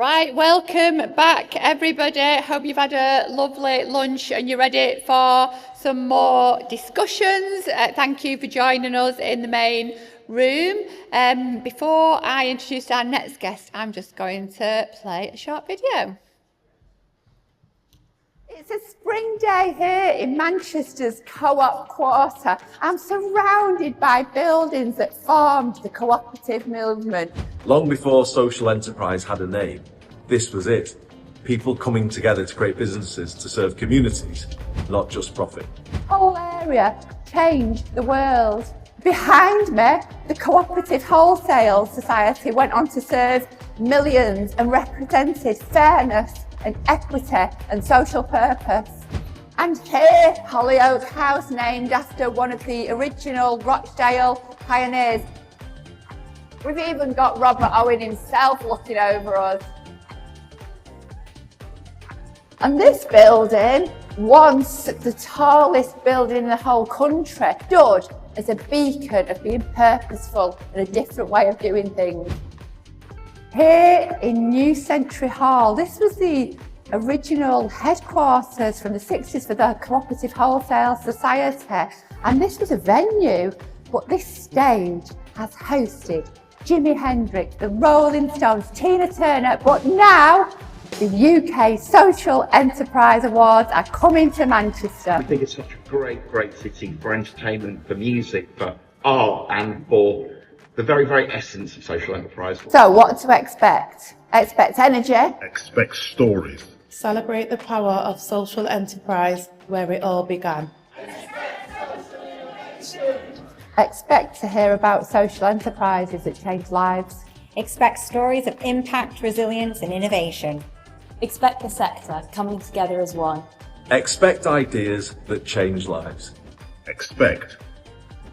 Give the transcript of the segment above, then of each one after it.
Right, welcome back everybody. Hope you've had a lovely lunch and you're ready for some more discussions. Thank you for joining us in the main room. Before I introduce our next guest, I'm just going to play a short video. It's a spring day here in Manchester's Co-op Quarter. I'm surrounded by buildings that formed the cooperative movement. Long before social enterprise had a name, this was it. People coming together to create businesses to serve communities, not just profit. The whole area changed the world. Behind me, the Cooperative Wholesale Society went on to serve millions and represented fairness and equity and social purpose. And here, Hollyoake House, named after one of the original Rochdale pioneers. We've even got Robert Owen himself looking over us. And this building, once the tallest building in the whole country, stood as a beacon of being purposeful and a different way of doing things. Here in New Century Hall, this was the original headquarters from the 60s for the Cooperative Wholesale Society. And this was a venue, but this stage has hosted Jimi Hendrix, the Rolling Stones, Tina Turner, but now the UK Social Enterprise Awards are coming to Manchester. We think it's such a great city for entertainment, for music, for art, and for the very, very essence of social enterprise. So what to expect? Expect energy. Expect stories. Celebrate the power of social enterprise where it all began. Expect to hear about social enterprises that change lives. Expect stories of impact, resilience and innovation. Expect the sector coming together as one. Expect ideas that change lives. Expect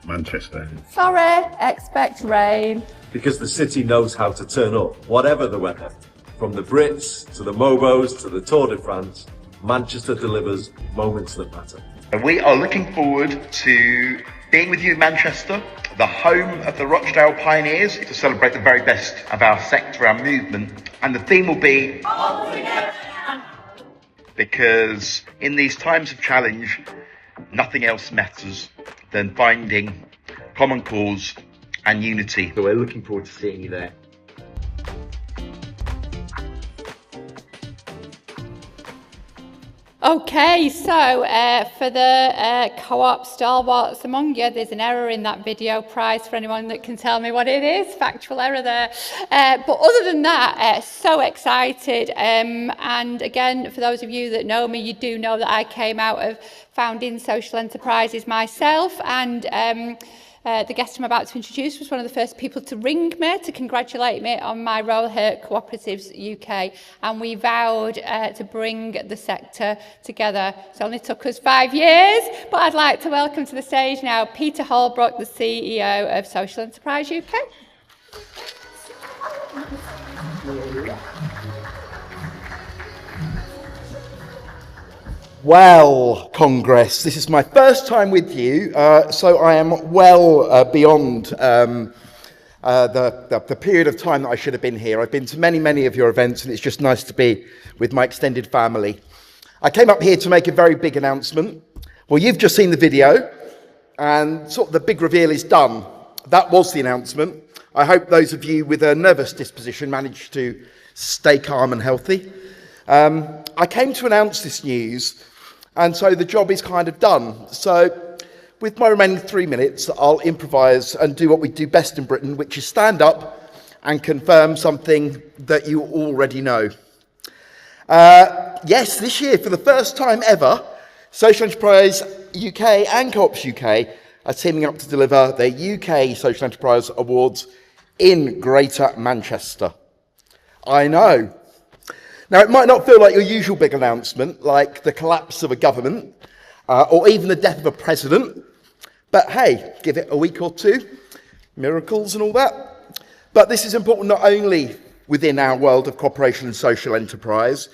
Manchester. Sorry, expect rain. Because the city knows how to turn up, whatever the weather. From the Brits, to the Mobos, to the Tour de France, Manchester delivers moments that matter. We are looking forward to being with you in Manchester, the home of the Rochdale pioneers, to celebrate the very best of our sector, our movement. And the theme will be because in these times of challenge, nothing else matters than finding common cause and unity. So we're looking forward to seeing you there. Okay, so for the co-op stalwarts among you, there's an error in that video. Prize for anyone that can tell me what it is. Factual error there. But other than that, so excited. And again, for those of you that know me, you do know that I came out of founding social enterprises myself, and the guest I'm about to introduce was one of the first people to ring me to congratulate me on my role here at Co-operatives UK, and we vowed to bring the sector together. It only took us 5 years, but I'd like to welcome to the stage now Peter Holbrook, the CEO of Social Enterprise UK. Well, Congress, this is my first time with you, so I am well beyond the period of time that I should have been here. I've been to many of your events, and it's just nice to be with my extended family. I came up here to make a very big announcement. Well, you've just seen the video, and sort of the big reveal is done. That was the announcement. I hope those of you with a nervous disposition managed to stay calm and healthy. I came to announce this news, and so the job is kind of done. So with my remaining 3 minutes, I'll improvise and do what we do best in Britain, which is stand up and confirm something that you already know. Yes, this year, for the first time ever, Social Enterprise UK and Co-ops UK are teaming up to deliver their UK Social Enterprise Awards in Greater Manchester. I know. Now, it might not feel like your usual big announcement, like the collapse of a government, or even the death of a president, but hey, give it a week or two, miracles and all that. But this is important not only within our world of cooperation and social enterprise,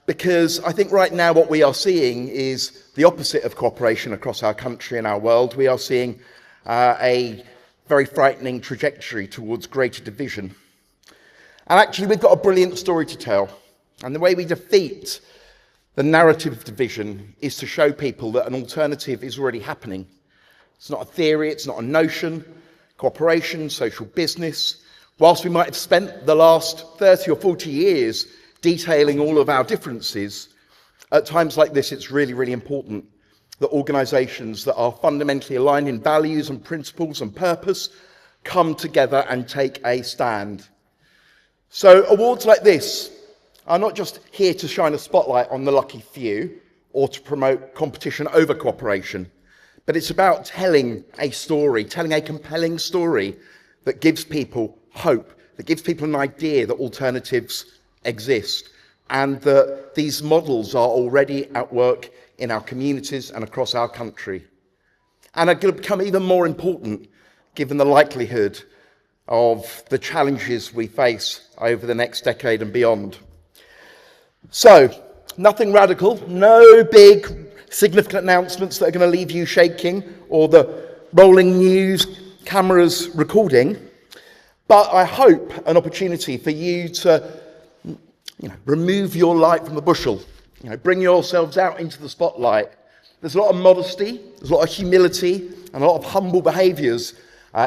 because I think right now what we are seeing is the opposite of cooperation across our country and our world. We are seeing a very frightening trajectory towards greater division. And actually, we've got a brilliant story to tell. And the way we defeat the narrative division is to show people that an alternative is already happening. It's not a theory, it's not a notion. Cooperation, social business. Whilst we might have spent the last 30 or 40 years detailing all of our differences, at times like this, it's really, really important that organisations that are fundamentally aligned in values and principles and purpose come together and take a stand. So awards like this are not just here to shine a spotlight on the lucky few or to promote competition over cooperation, but it's about telling a story, telling a compelling story that gives people hope, that gives people an idea that alternatives exist and that these models are already at work in our communities and across our country. And are going to become even more important given the likelihood of the challenges we face over the next decade and beyond. So, nothing radical, no big significant announcements that are going to leave you shaking or the rolling news cameras recording, but I hope an opportunity for you to remove your light from the bushel, bring yourselves out into the spotlight. There's a lot of modesty, there's a lot of humility and a lot of humble behaviours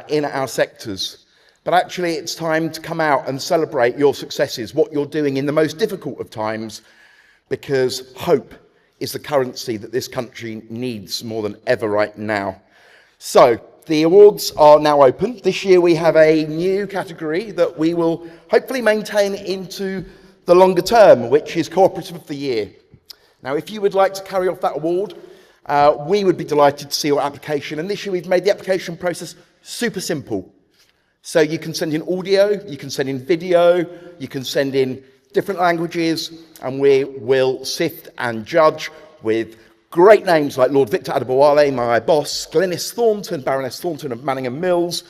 in our sectors. But actually it's time to come out and celebrate your successes, what you're doing in the most difficult of times, because hope is the currency that this country needs more than ever right now. So the awards are now open. This year we have a new category that we will hopefully maintain into the longer term, which is Cooperative of the Year. Now, if you would like to carry off that award, we would be delighted to see your application. And this year we've made the application process super simple. So you can send in audio, you can send in video, you can send in different languages, and we will sift and judge with great names like Lord Victor Adebowale, my boss, Glynis Thornton, Baroness Thornton of Manningham Mills,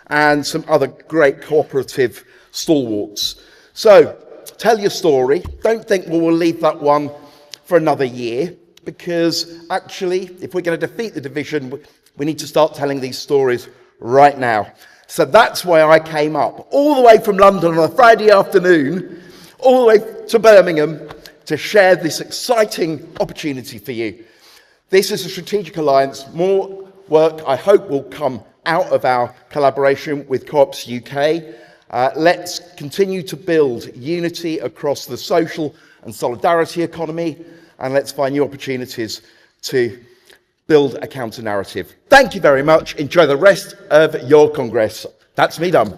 and some other great cooperative stalwarts. So, tell your story. Don't think, well, we'll leave that one for another year, because actually, if we're going to defeat the division, we need to start telling these stories right now. So that's why I came up all the way from London on a Friday afternoon, all the way to Birmingham, to share this exciting opportunity for you. This is a strategic alliance. More work, I hope, will come out of our collaboration with Co-ops UK. Let's continue to build unity across the social and solidarity economy, and let's find new opportunities to build a counter-narrative. Thank you very much. Enjoy the rest of your Congress. That's me done.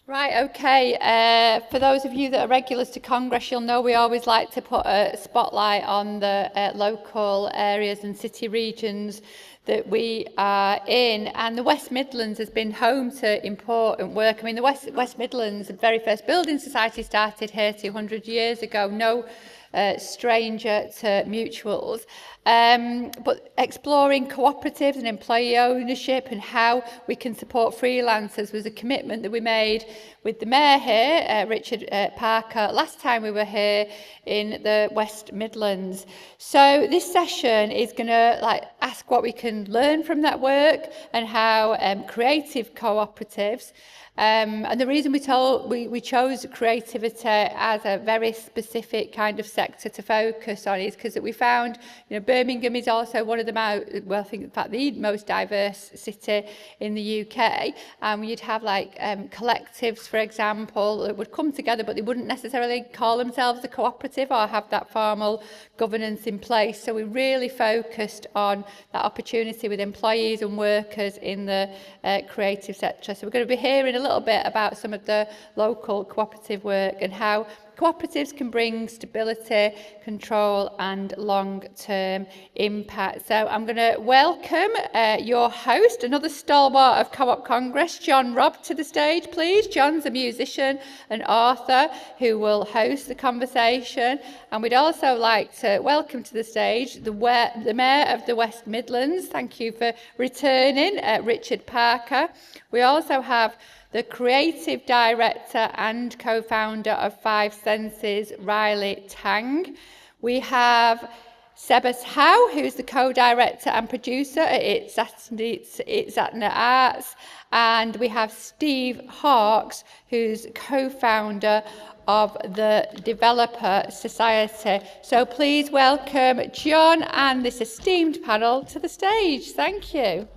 Right, okay. For those of you that are regulars to Congress, you'll know we always like to put a spotlight on the local areas and city regions that we are in. And the West Midlands has been home to important work. I mean, the West Midlands, the very first building society started here 200 years ago. No stranger to mutuals. But exploring cooperatives and employee ownership and how we can support freelancers was a commitment that we made with the Mayor here, Richard Parker, last time we were here in the West Midlands. So this session is going to ask what we can learn from that work and how creative cooperatives and the reason we chose creativity as a very specific kind of sector to focus on is because we found, Birmingham is also one of the I think in fact the most diverse city in the UK, and you'd have collectives, for example, that would come together, but they wouldn't necessarily call themselves a cooperative or have that formal governance in place. So we really focused on that opportunity with employees and workers in the creative sector. So we're going to be hearing a little bit about some of the local cooperative work and how cooperatives can bring stability, control and long-term impact. So I'm going to welcome your host, another stalwart of Co-op Congress, John Robb, to the stage, please. John's a musician and author who will host the conversation. And we'd also like to welcome to the stage the Mayor of the West Midlands. Thank you for returning, Richard Parker. We also have the Creative Director and Co-founder of Five Senses, Riley Tang. We have Sebas Howe, who's the co-director and producer at ITZATNA Arts, and we have Steve Hawkes, who's co-founder of the Developer Society. So please welcome John and this esteemed panel to the stage. Thank you.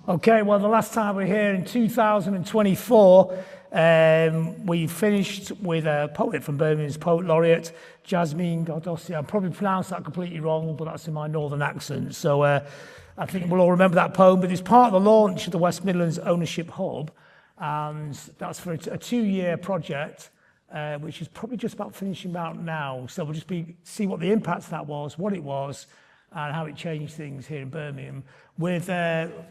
Okay, well, the last time we were here in 2024, we finished with a poet from Birmingham's Poet Laureate, Jasmine Gardossi. I probably pronounced that completely wrong, but that's in my northern accent. So I think we'll all remember that poem, but it's part of the launch of the West Midlands Ownership Hub, and that's for a 2-year project, which is probably just about finishing out now. So we'll just see what the impact of that was, what it was, and how it changed things here in Birmingham, with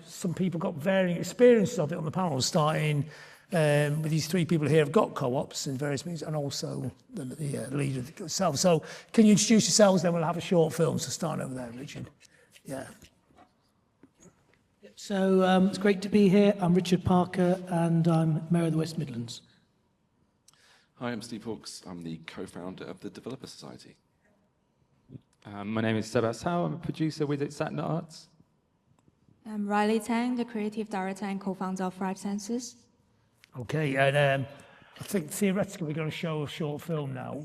some people got varying experiences of it on the panel, starting with these 3 people here have got co-ops in various means, and also the leader itself. So can you introduce yourselves, then we'll have a short film, so start over there, Richard. Yeah. So it's great to be here. I'm Richard Parker, and I'm Mayor of the West Midlands. Hi, I'm Steve Hawkes. I'm the co-founder of the Developer Society. My name is Sebas Howe. I'm a producer with ITZATNA Arts. I'm Riley Tang, the creative director and co-founder of Five Senses. Okay, and I think theoretically we're going to show a short film now.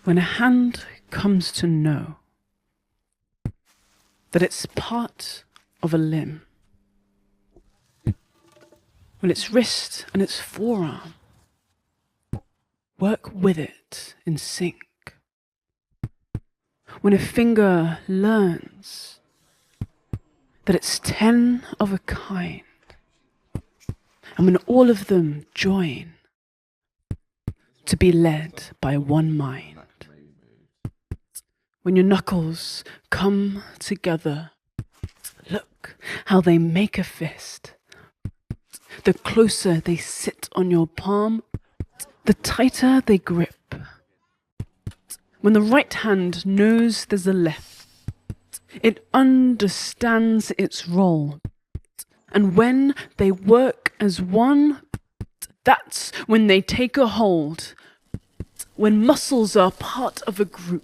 When a hand comes to know that it's part of a limb, when its wrist and its forearm work with it in sync, when a finger learns that it's 10 of a kind, and when all of them join to be led by one mind, when your knuckles come together, look how they make a fist. The closer they sit on your palm, the tighter they grip. When the right hand knows there's a left, it understands its role. And when they work as one, that's when they take a hold. When muscles are part of a group,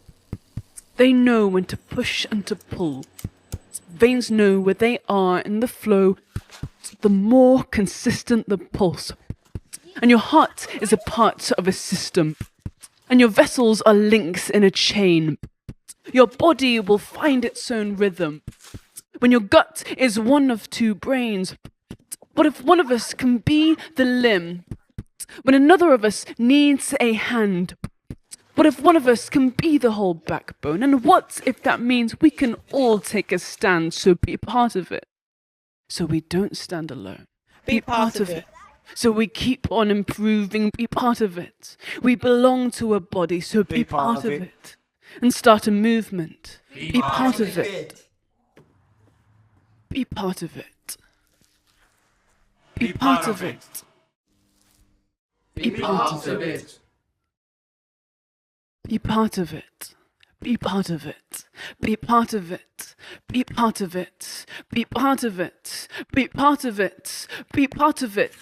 they know when to push and to pull. Veins know where they are in the flow. The more consistent the pulse. And your heart is a part of a system. And your vessels are links in a chain. Your body will find its own rhythm. When your gut is one of 2 brains. What if one of us can be the limb? When another of us needs a hand? What if one of us can be the whole backbone? And what if that means we can all take a stand, so be part of it? So we don't stand alone. Be part of it. So we keep on improving, be part of it. We belong to a body, so be part of it. And start a movement. Be part of it. Be part of it. Be part of it. Be part of it. Be part of it. Be part of it. Be part of it. Be part of it. Be part of it. Be part of it. Be part of it.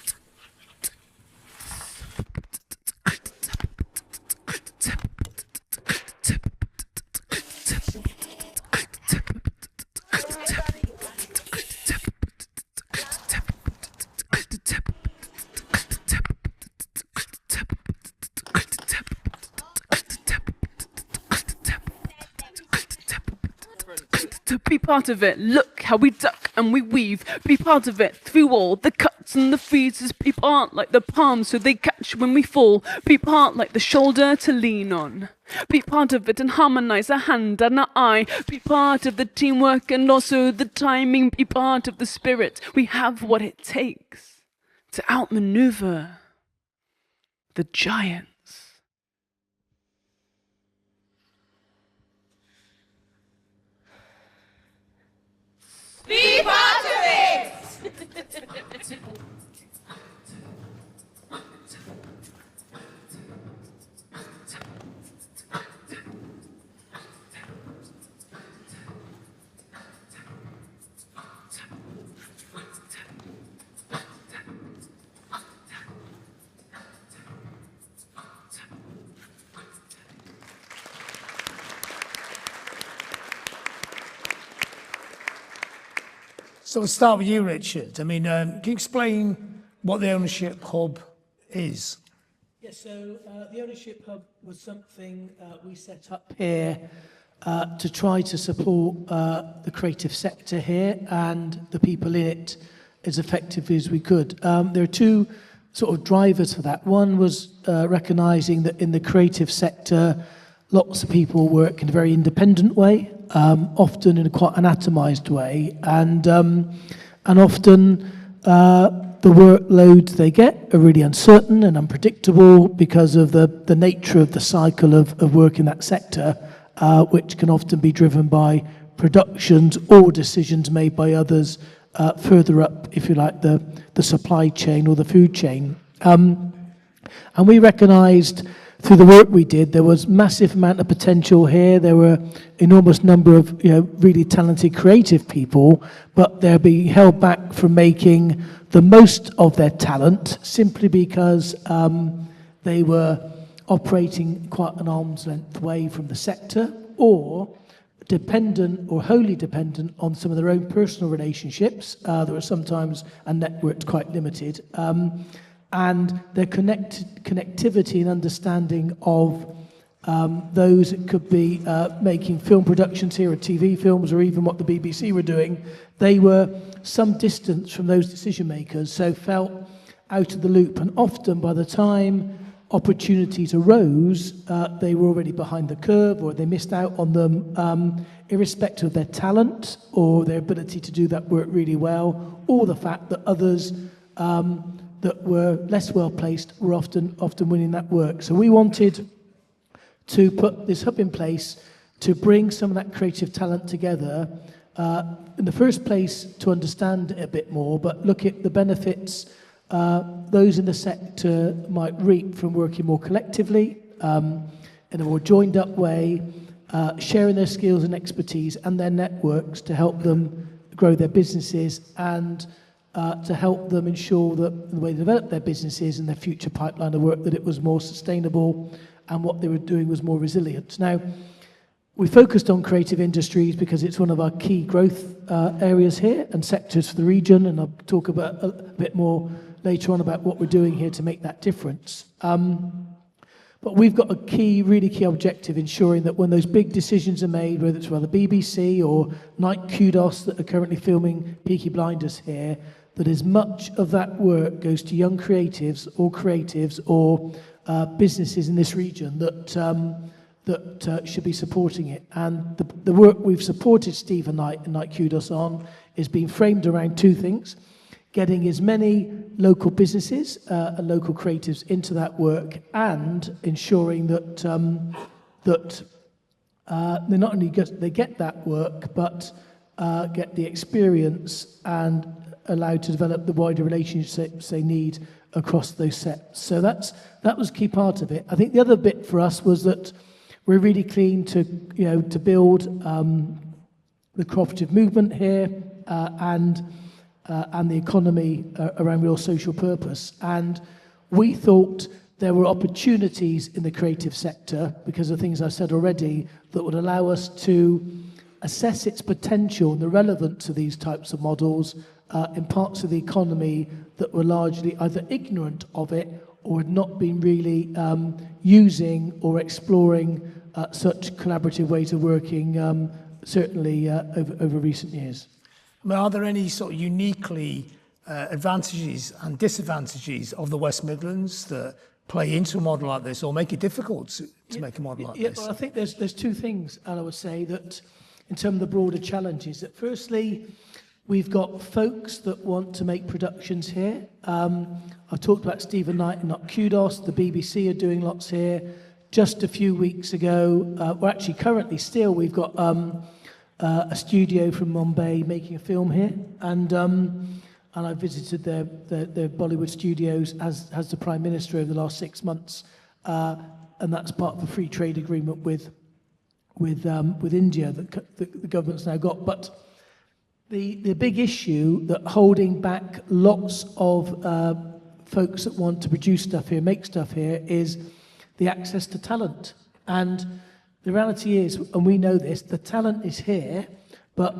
Be part of it. Look how we duck and we weave. Be part of it through all the cuts and the freezes. Be part like the palm so they catch when we fall. Be part like the shoulder to lean on. Be part of it and harmonize a hand and an eye. Be part of the teamwork and also the timing. Be part of the spirit. We have what it takes to outmaneuver the giants. Be part of it! So we'll start with you, Richard. I mean, can you explain what the Ownership Hub is? Yes, so the Ownership Hub was something we set up here to try to support the creative sector here and the people in it as effectively as we could. There are two sort of drivers for that. One was recognising that in the creative sector, lots of people work in a very independent way, often in a quite an atomised way, and often the workloads they get are really uncertain and unpredictable because of the nature of the cycle of work in that sector, which can often be driven by productions or decisions made by others further up, if you like, the supply chain or the food chain. And we recognised through the work we did, there was massive amount of potential here. There were enormous number of really talented creative people, but they're being held back from making the most of their talent simply because they were operating quite an arm's length way from the sector, or dependent or wholly dependent on some of their own personal relationships that were sometimes and networked quite limited. And their connectivity and understanding of those that could be making film productions here, or TV films, or even what the BBC were doing, they were some distance from those decision makers, so felt out of the loop. And often by the time opportunities arose, they were already behind the curve, or they missed out on them, irrespective of their talent or their ability to do that work really well, or the fact that others that were less well placed were often winning that work. So we wanted to put this hub in place to bring some of that creative talent together, in the first place to understand it a bit more, but look at the benefits those in the sector might reap from working more collectively, in a more joined up way, sharing their skills and expertise and their networks to help them grow their businesses, and to help them ensure that the way they develop their businesses and their future pipeline of work, that it was more sustainable and what they were doing was more resilient. Now, we focused on creative industries because it's one of our key growth areas here and sectors for the region, and I'll talk about a bit more later on about what we're doing here to make that difference. But we've got a really key objective, ensuring that when those big decisions are made, whether it's by the BBC or Night Kudos that are currently filming Peaky Blinders here, that as much of that work goes to young creatives or businesses in this region that should be supporting it. And the work we've supported Steve and Night Kudos on is being framed around two things: getting as many local businesses and local creatives into that work, and ensuring that they not only get that work, but get the experience and allowed to develop the wider relationships they need across those sets. So that was a key part of it. I think the other bit for us was that we're really keen to build the cooperative movement here and the economy around real social purpose. And we thought there were opportunities in the creative sector, because of things I've said already, that would allow us to assess its potential and the relevance of these types of models in parts of the economy that were largely either ignorant of it or had not been really using or exploring such collaborative ways of working, certainly over recent years. I mean, are there any sort of uniquely advantages and disadvantages of the West Midlands that play into a model like this, or make it difficult to make a model like this? Well, I think there's two things, and I would say that in terms of the broader challenges, that firstly, we've got folks that want to make productions here. I've talked about Stephen Knight and Not Kudos. The BBC are doing lots here. Just a few weeks ago, well, actually currently still, we've got a studio from Mumbai making a film here, and I visited their Bollywood studios, as has the Prime Minister over the last 6 months, and that's part of a free trade agreement with India that the government's now got. But the big issue that holding back lots of folks that want to produce stuff here, make stuff here, is the access to talent. And the reality is, and we know this, the talent is here, but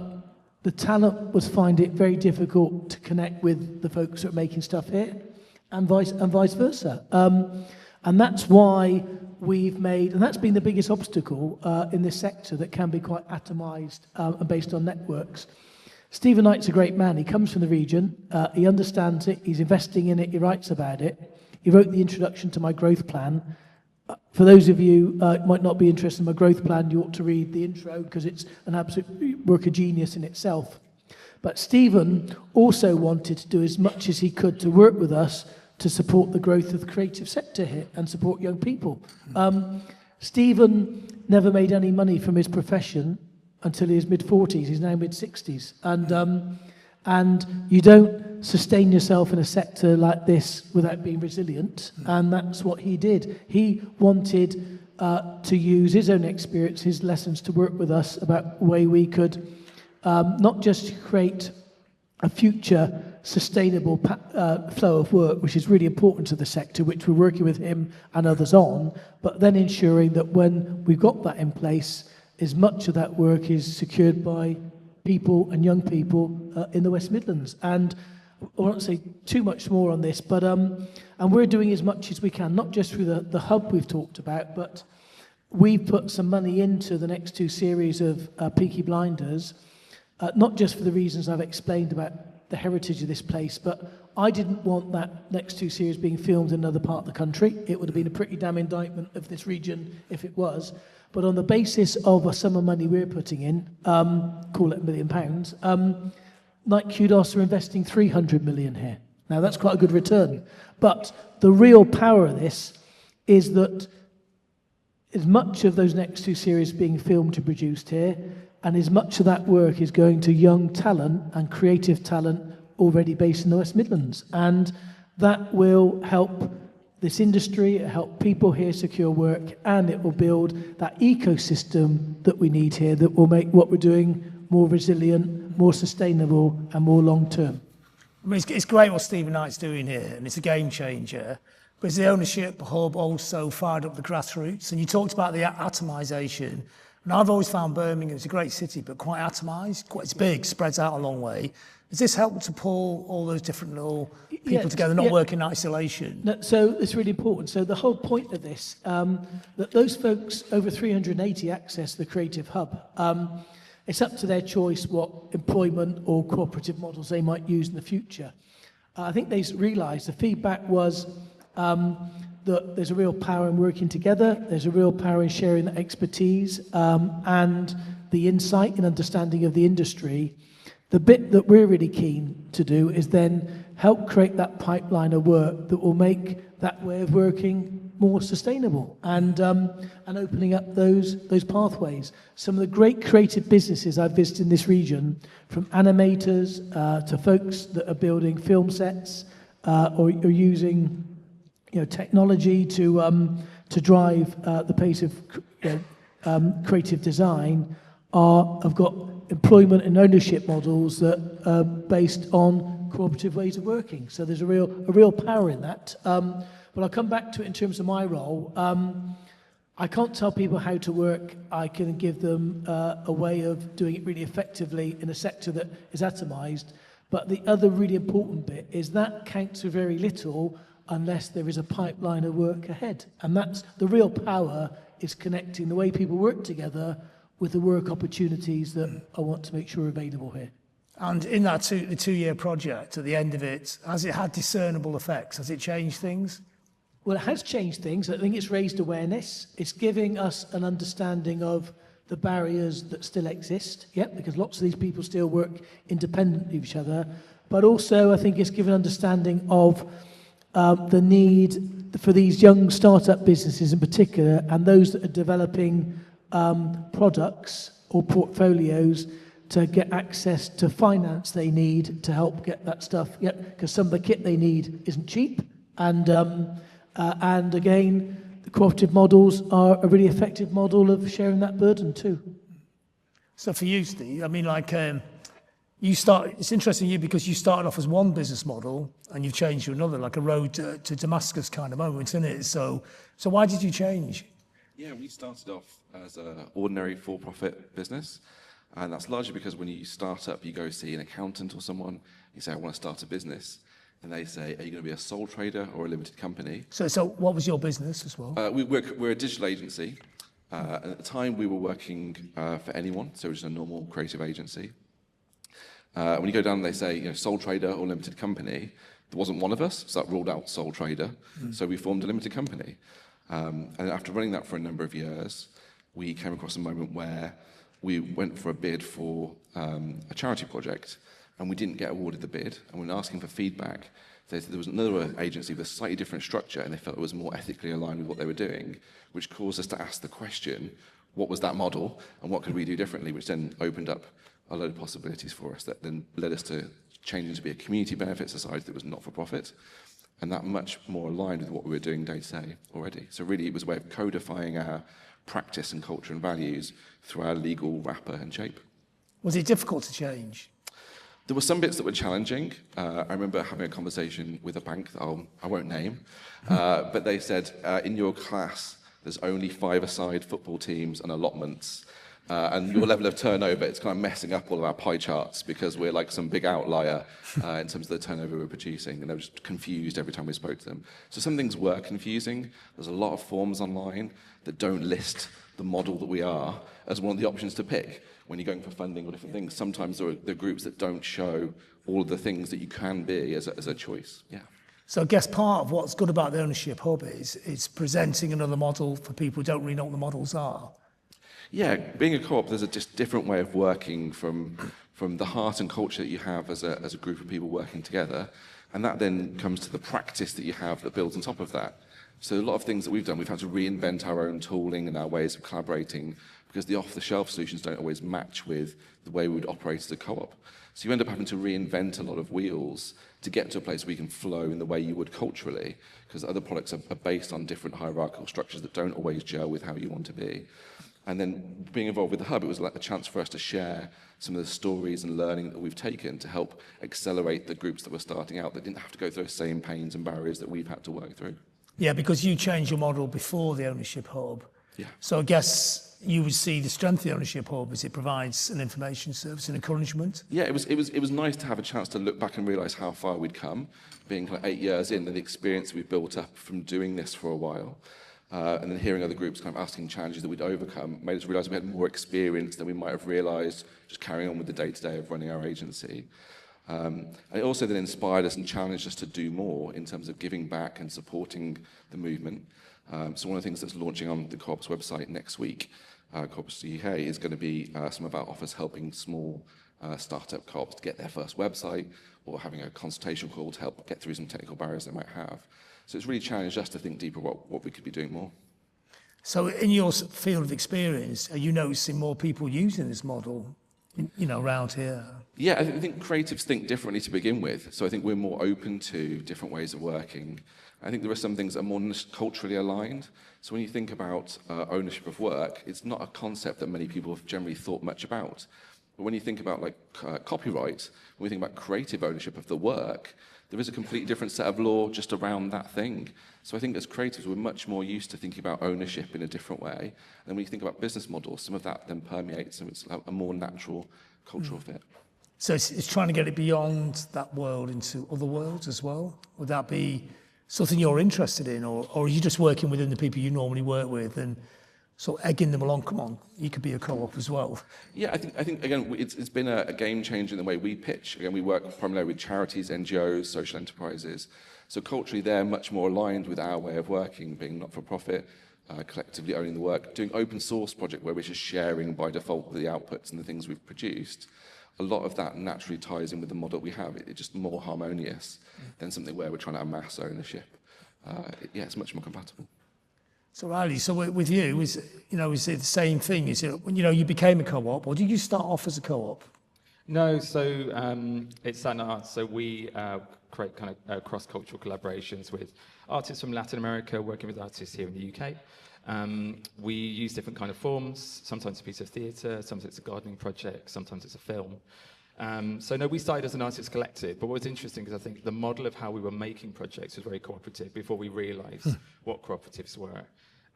the talent was finding it very difficult to connect with the folks that are making stuff here, and vice versa. And that's why we've made, and that's been the biggest obstacle in this sector that can be quite atomized and based on networks. Stephen Knight's a great man. He comes from the region, he understands it, he's investing in it, he writes about it. He wrote the introduction to my growth plan. For those of you might not be interested in my growth plan, you ought to read the intro because it's an absolute work of genius in itself. But Stephen also wanted to do as much as he could to work with us to support the growth of the creative sector here and support young people. Stephen never made any money from his profession until he was mid-40s. He's now mid-60s. And you don't sustain yourself in a sector like this without being resilient, and that's what he did. He wanted to use his own experience, his lessons, to work with us about a way we could not just create a future sustainable flow of work, which is really important to the sector, which we're working with him and others on, but then ensuring that when we've got that in place, as much of that work is secured by people and young people in the West Midlands. And I won't say too much more on this, but and we're doing as much as we can, not just through the hub we've talked about, but we've put some money into the next 2 series of Peaky Blinders, not just for the reasons I've explained about the heritage of this place, but I didn't want that next 2 series being filmed in another part of the country. It would have been a pretty damn indictment of this region if it was. But on the basis of a sum of money we're putting in, call it £1 million, Knight Kudos are investing 300 million here. Now that's quite a good return. But the real power of this is that as much of those next 2 series being filmed and produced here, and as much of that work is going to young talent and creative talent already based in the West Midlands. And that will help this industry, it'll help people here secure work, and it will build that ecosystem that we need here that will make what we're doing more resilient, more sustainable, and more long-term. I mean, it's great what Stephen Knight's doing here, and it's a game changer. But is the ownership hub also fired up the grassroots? And you talked about the atomisation. And I've always found Birmingham is a great city, but quite atomised. It's big, spreads out a long way. Has this helped to pull all those different little people together, not work in isolation? No, so it's really important. So the whole point of this, that those folks, over 380, access the Creative Hub. It's up to their choice what employment or cooperative models they might use in the future. I think they realised the feedback was that there's a real power in working together, there's a real power in sharing the expertise and the insight and understanding of the industry. The bit that we're really keen to do is then help create that pipeline of work that will make that way of working more sustainable and opening up those pathways. Some of the great creative businesses I've visited in this region, from animators to folks that are building film sets or using technology to drive the pace of creative design, have got employment and ownership models that are based on cooperative ways of working. So there's a real power in that. But I'll come back to it in terms of my role. I can't tell people how to work. I can give them a way of doing it really effectively in a sector that is atomized. But the other really important bit is that counts for very little unless there is a pipeline of work ahead. And that's the real power, is connecting the way people work together with the work opportunities that I want to make sure are available here. And in that the 2-year project, at the end of it, has it had discernible effects? Has it changed things? Well, it has changed things. I think it's raised awareness. It's giving us an understanding of the barriers that still exist, because lots of these people still work independently of each other. But also, I think it's given understanding of the need for these young startup businesses in particular, and those that are developing products or portfolios to get access to finance they need to help get that stuff. Yeah, because some of the kit they need isn't cheap, and again, the cooperative models are a really effective model of sharing that burden too. So for you, Steve, I mean, like, it's interesting you because you started off as one business model and you've changed to another, like a road to Damascus kind of moment, isn't it? So why did you change? Yeah, we started off as an ordinary for-profit business. And that's largely because when you start up, you go see an accountant or someone, you say, I want to start a business. And they say, are you going to be a sole trader or a limited company? So what was your business as well? We're a digital agency. And at the time, we were working for anyone, so it was a normal creative agency. When you go down, they say, sole trader or limited company. There wasn't one of us, so that ruled out sole trader. So we formed a limited company. And after running that for a number of years, we came across a moment where we went for a bid for a charity project, and we didn't get awarded the bid. And when asking for feedback, there was another agency with a slightly different structure, and they felt it was more ethically aligned with what they were doing, which caused us to ask the question, what was that model, and what could we do differently, which then opened up a load of possibilities for us that then led us to change to be a community benefit society that was not-for-profit, and that much more aligned with what we were doing day to day already. So really, it was a way of codifying our practice and culture and values through our legal wrapper and shape. Was it difficult to change? There were some bits that were challenging. I remember having a conversation with a bank that I won't name, but they said, in your class, there's only 5-a-side football teams and allotments. And your level of turnover, it's kind of messing up all of our pie charts because we're like some big outlier in terms of the turnover we're producing, and they were just confused every time we spoke to them. So some things were confusing. There's a lot of forms online that don't list the model that we are as one of the options to pick when you're going for funding or different things. Sometimes there are groups that don't show all of the things that you can be as a choice. Yeah. So I guess part of what's good about the Ownership Hub is it's presenting another model for people who don't really know what the models are. Yeah, being a co-op, there's a just different way of working from the heart and culture that you have as a group of people working together, and that then comes to the practice that you have that builds on top of that. So a lot of things that we've done, we've had to reinvent our own tooling and our ways of collaborating because the off-the-shelf solutions don't always match with the way we would operate as a co-op. So you end up having to reinvent a lot of wheels to get to a place where you can flow in the way you would culturally, because other products are based on different hierarchical structures that don't always gel with how you want to be. And then being involved with the Hub, it was like a chance for us to share some of the stories and learning that we've taken to help accelerate the groups that were starting out that didn't have to go through those same pains and barriers that we've had to work through. Yeah, because you changed your model before the Ownership Hub. Yeah. So I guess you would see the strength of the Ownership Hub is it provides an information service and encouragement. Yeah, it was nice to have a chance to look back and realise how far we'd come, being kind of 8 years in, and the experience we've built up from doing this for a while. And then hearing other groups kind of asking challenges that we'd overcome made us realise we had more experience than we might have realised just carrying on with the day-to-day of running our agency. And it also then inspired us and challenged us to do more in terms of giving back and supporting the movement. So one of the things that's launching on the Co-op's website next week, Co-ops UK, is going to be some of our offers helping small startup co-ops to get their first website, or having a consultation call to help get through some technical barriers they might have. So it's really challenged us to think deeper about what we could be doing more. So in your field of experience, are you noticing more people using this model, around here? Yeah, I think creatives think differently to begin with. So I think we're more open to different ways of working. I think there are some things that are more culturally aligned. So when you think about ownership of work, it's not a concept that many people have generally thought much about. But when you think about copyright, when we think about creative ownership of the work, there is a completely different set of law just around that thing. So I think as creatives, we're much more used to thinking about ownership in a different way. And then when you think about business models, some of that then permeates, and it's a more natural cultural fit. So it's trying to get it beyond that world into other worlds as well? Would that be something you're interested in, or are you just working within the people you normally work with and sort of egging them along? Come on, you could be a co-op as well. Yeah, I think again, it's been a game changer in the way we pitch. Again, we work primarily with charities, NGOs, social enterprises. So culturally, they're much more aligned with our way of working, being not-for-profit, collectively owning the work, doing open source project where we're just sharing by default the outputs and the things we've produced. A lot of that naturally ties in with the model we have. It's just more harmonious than something where we're trying to amass ownership. Yeah, it's much more compatible. So Riley, so with you, is it the same thing? Is it when you became a co-op, or did you start off as a co-op? No, so it's ITZATNA. So we create kind of cross-cultural collaborations with artists from Latin America, working with artists here in the UK. We use different kind of forms. Sometimes a piece of theatre, sometimes it's a gardening project, sometimes it's a film. So no, we started as an artist collective, but what was interesting is I think the model of how we were making projects was very cooperative before we realised what cooperatives were.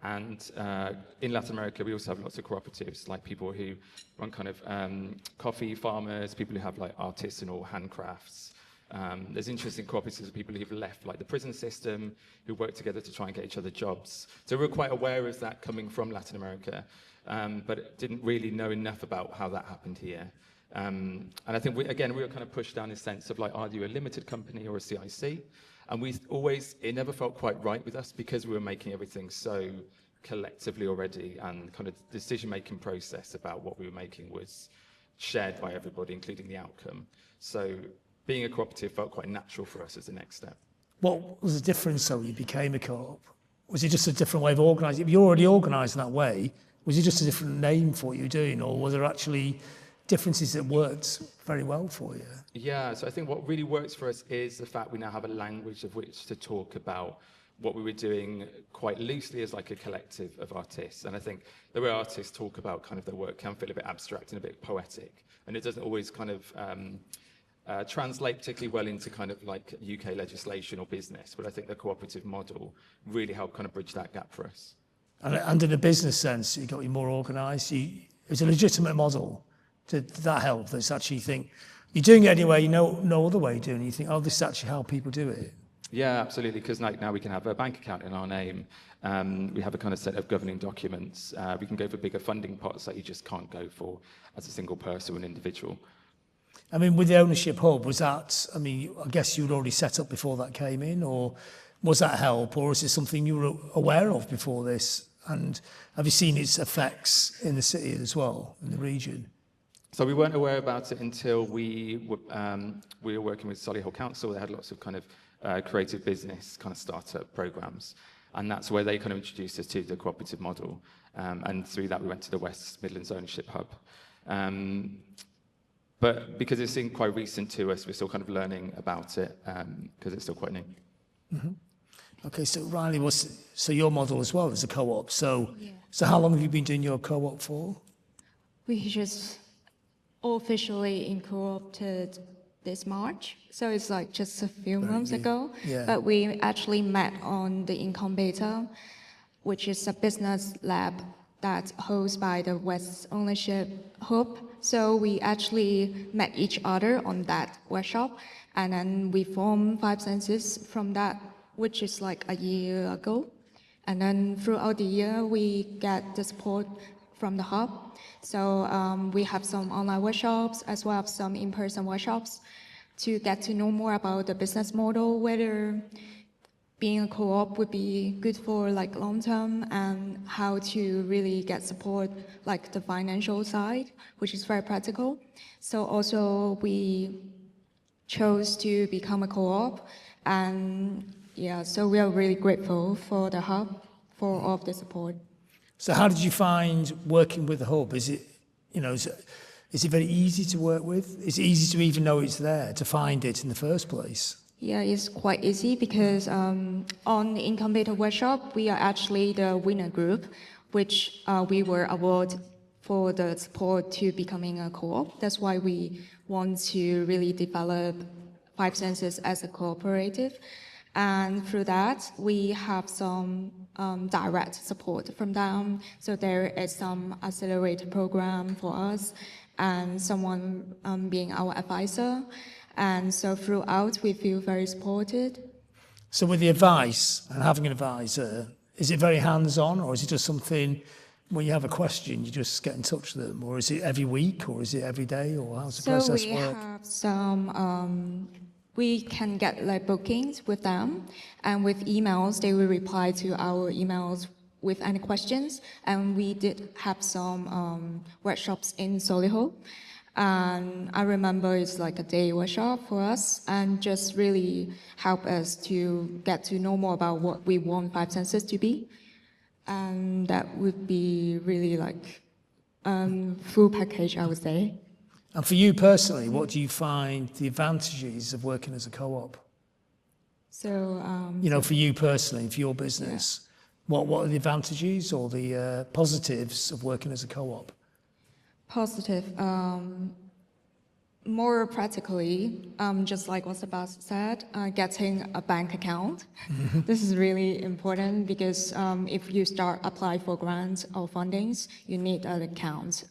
And in Latin America, we also have lots of cooperatives, like people who run kind of coffee farmers, people who have like artisanal handcrafts. There's interesting cooperatives of people who've left like the prison system, who work together to try and get each other jobs. So we're quite aware of that coming from Latin America, but didn't really know enough about how that happened here. And I think we were kind of pushed down this sense of like, are you a limited company or a CIC? And it never felt quite right with us because we were making everything so collectively already, and kind of the decision-making process about what we were making was shared by everybody, including the outcome. So being a cooperative felt quite natural for us as the next step. What was the difference so you became a co-op? Was it just a different way of organising? If you're already organised in that way, was it just a different name for what you were doing, or was there actually differences that worked very well for you? Yeah, so I think what really works for us is the fact we now have a language of which to talk about what we were doing quite loosely as like a collective of artists. And I think the way artists talk about kind of their work can feel a bit abstract and a bit poetic, and it doesn't always kind of translate particularly well into kind of like UK legislation or business. But I think the cooperative model really helped kind of bridge that gap for us. And in a business sense, you got you more organised. It's a legitimate model. Did that help? That's actually think you're doing it anyway. No other way of doing it. You think, oh, this is actually how people do it. Yeah, absolutely. Because like now we can have a bank account in our name. We have a kind of set of governing documents. We can go for bigger funding pots that you just can't go for as a single person or an individual. I mean, with the ownership hub, was that? I mean, I guess you'd already set up before that came in, or was that help, or is it something you were aware of before this? And have you seen its effects in the city as well, in the region? So we weren't aware about it until we were working with Solihull Council. They had lots of kind of creative business kind of startup programs, and that's where they kind of introduced us to the cooperative model. And through that, we went to the West Midlands Ownership Hub. But because it's been quite recent to us, we're still kind of learning about it because it's still quite new. Mm-hmm. Okay, so Riley, so your model as well is a co-op. So how long have you been doing your co-op for? We just officially incorporated this March, so it's like just a few months ago. Yeah. But we actually met on the incubator, which is a business lab that's hosted by the West Ownership Hub. So we actually met each other on that workshop, and then we formed 5 Senses from that, which is like a year ago. And then throughout the year, we get the support from the hub. So we have some online workshops as well as some in-person workshops to get to know more about the business model, whether being a co-op would be good for like long term, and how to really get support like the financial side, which is very practical. So also we chose to become a co-op, and yeah, so we are really grateful for the hub for all of the support. So how did you find working with the hub? Is it, is it very easy to work with? Is it easy to even know it's there, to find it in the first place? Yeah, it's quite easy because on the incubator workshop, we are actually the winner group, which we were awarded for the support to becoming a co-op. That's why we want to really develop 5 Senses as a cooperative. And through that, we have some direct support from them. So there is some accelerator program for us and someone being our advisor. And so throughout, we feel very supported. So with the advice and having an advisor, is it very hands-on, or is it just something when you have a question, you just get in touch with them? Or is it every week, or is it every day, or how's the process work? So we have some, we can get like bookings with them, and with emails, they will reply to our emails with any questions. And we did have some workshops in Solihull. And I remember it's like a day workshop for us, and just really help us to get to know more about what we want 5 Senses to be. And that would be really like full package, I would say. And for you personally, what do you find the advantages of working as a co-op? So, for you personally, for your business, what are the advantages or the positives of working as a co-op? Positive. More practically, just like what Sebas said, getting a bank account. This is really important because if you start apply for grants or fundings, you need an account.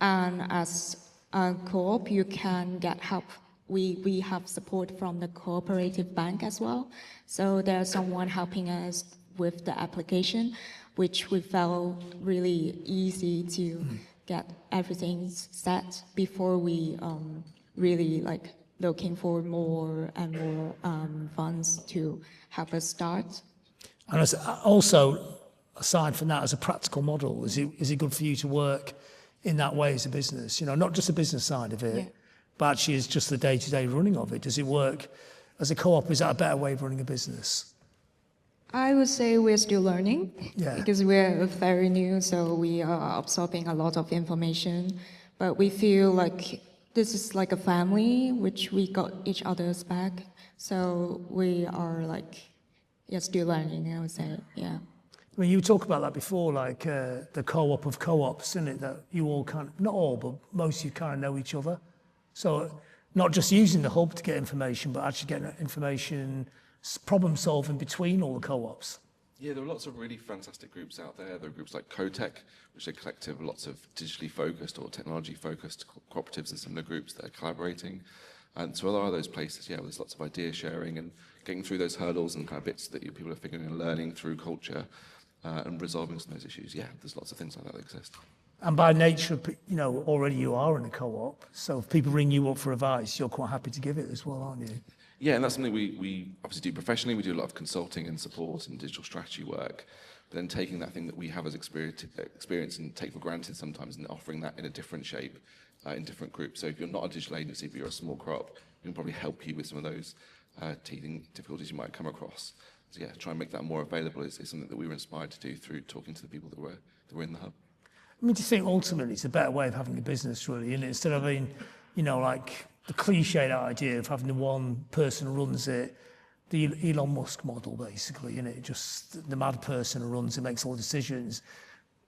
And as a co-op, you can get help. We have support from the cooperative bank as well. So there's someone helping us with the application, which we felt really easy to get everything set before we really like looking for more and more funds to help us start. And also, aside from that, as a practical model, is it good for you to work in that way as a business? Not just the business side of it, but actually it's just the day-to-day running of it. Does it work as a co-op? Is that a better way of running a business? I would say we're still learning because we're very new, so we are absorbing a lot of information. But we feel like this is like a family, which we got each other's back. So we are like, still learning, I would say, I mean, you talk about that before, like the co-op of co-ops, isn't it? That you all not all, but most of you kind of know each other. So not just using the hub to get information, but actually getting information, problem solving between all the co-ops. Yeah, there are lots of really fantastic groups out there. There are groups like CoTech, which are a collective of lots of digitally focused or technology focused cooperatives and similar groups that are collaborating. And so there are those places, there's lots of idea sharing and getting through those hurdles and kind of bits that people are figuring and learning through culture and resolving some of those issues. Yeah, there's lots of things like that exist. And by nature, already you are in a co-op. So if people ring you up for advice, you're quite happy to give it as well, aren't you? Yeah, and that's something we obviously do professionally. We do a lot of consulting and support and digital strategy work. But then taking that thing that we have as experience and take for granted sometimes and offering that in a different shape in different groups. So if you're not a digital agency, but you're a small co-op, we can probably help you with some of those teething difficulties you might come across. So try and make that more available is something that we were inspired to do through talking to the people that were in the hub. I mean, do you think ultimately it's a better way of having a business, really, isn't it? Instead of being, like the cliched idea of having the one person who runs it, the Elon Musk model, basically, isn't it? Just the mad person who runs it, makes all the decisions.